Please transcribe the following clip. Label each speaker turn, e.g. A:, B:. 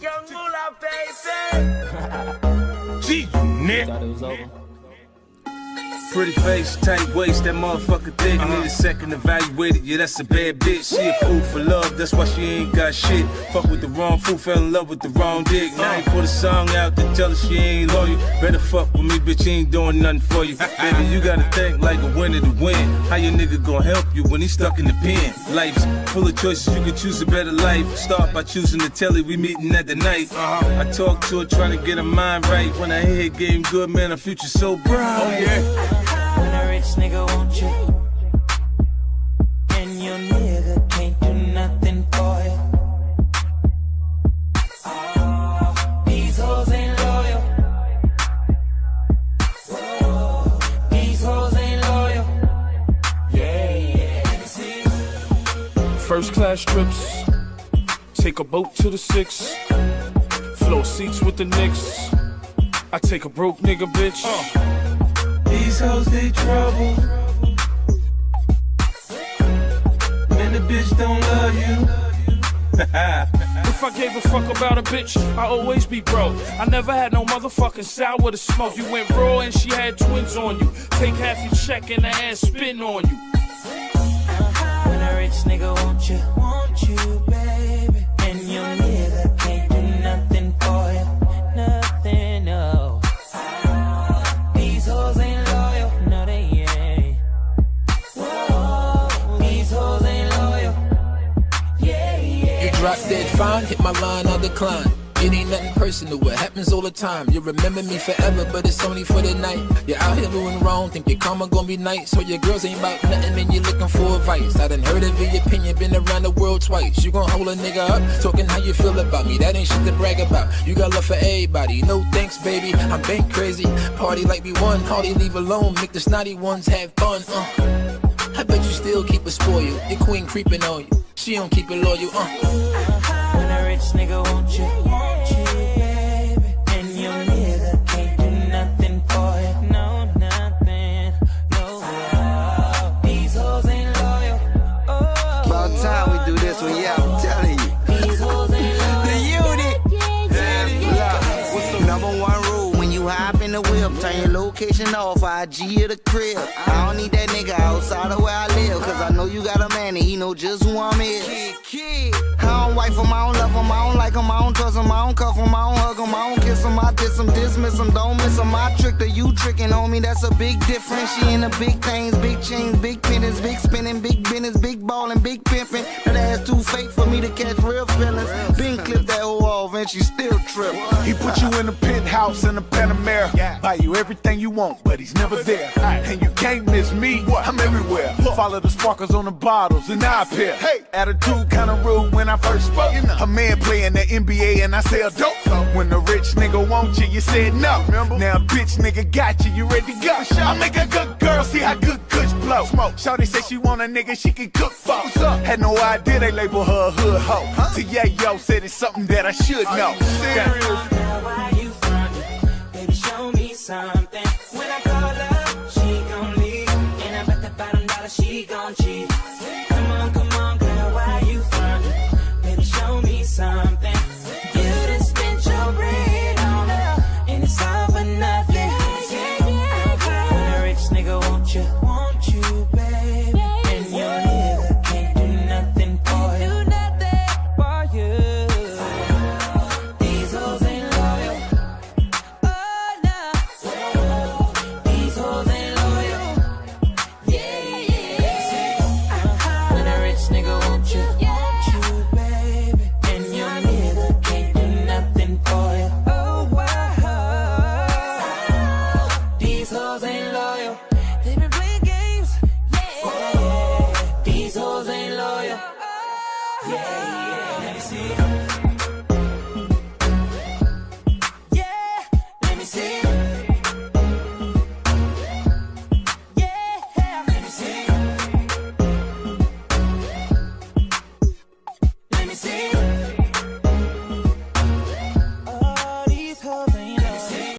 A: Young Moolah, baby.
B: Gee, Nick.
C: Thought it was over.
B: Pretty face, tight waist, that motherfucker thick. Need a second evaluated, yeah, that's a bad bitch. She a fool for love, that's why she ain't got shit. Fuck with the wrong fool, fell in love with the wrong dick. Now he put a song out to tell her she ain't loyal. Better fuck with me, bitch, he ain't doing nothing for you. Baby, you gotta think like a winner to win. How your nigga gon' help you when he's stuck in the pen? Life's full of choices, you can choose a better life. Start by choosing the telly, we meeting at the night. I talk to her, trying to get her mind right. When I hear game good, man, her future's so bright.
A: Oh, yeah.
D: When a rich nigga want you, and your nigga can't do nothing for you. Oh, these hoes ain't loyal. Whoa, these hoes ain't loyal. Yeah.
C: First class trips, take a boat to the 6, floor seats with the Knicks. I take a broke nigga, bitch.
B: These hoes, they trouble. Man, the bitch don't love you.
C: If I gave a fuck about a bitch, I always be broke. I never had no motherfucking sour to smoke. You went raw and she had twins on you. Take half your check and the ass spin on you.
D: When a rich nigga want you, baby, and your nigga can't do nothing for you, nothing, no. These hoes ain't loyal, no they ain't. Whoa, these hoes ain't loyal. Yeah.
E: You drop dead fine, hit my line, I'll decline. It ain't nothing personal, it happens all the time. You remember me forever, but it's only for the night. You're out here doing wrong, think your karma gon' be nice. So your girls ain't about nothing and you're looking for advice. I done heard of your opinion, been around the world twice. You gon' hold a nigga up, talking how you feel about me. That ain't shit to brag about. You got love for everybody, no thanks baby. I'm bank crazy, party like we won. Hardly leave alone, make the snotty ones have fun. I bet you still keep it spoiled. Your queen creeping on you, she don't keep it loyal.
D: When a rich nigga want you, baby, and your nigga can't do nothing for you, no, nothing, no. These hoes ain't loyal.
A: About time we do this one, yeah, I'm telling you.
D: These hoes ain't loyal.
A: The unit. Look, number one rule when you hop in the whip, turn your location off, IG of the crib. I don't need that nigga outside of where I live, cause I know you got a man and he know just who I'm is. I don't wife him, I don't love him, I don't like him, I don't trust him, I don't cuff him, I don't hug him, I don't kiss him, I diss him, dismiss him, don't miss him. I tricked her, you tricking on me, that's a big difference. She in the big things, big chains, big pennies, big spinning, big business, big ballin', big pimpin'. That ass too fake for me to catch real feelings. Been clipped that hoe off and she still trippin'.
F: He put you in a penthouse in a Panamera, buy you everything you want, but he's never there. And you can't miss me, I'm everywhere. Follow the sparkles on the bottles and I appear. Hey, attitude kinda rude when I first spoke. A man playing the NBA and I sell dope. When the rich nigga want you, you said no. Now bitch nigga got you, you ready to go. I make a good girl see how good kush blow. Shawty say she want a nigga she can cook for. Had no idea they label her a hood hoe. Till yo said it's something that I should know.
D: Now why you frontin'? Baby, show me something. When I call her, she gon' leave, and I bet the $5 she gon' cheat.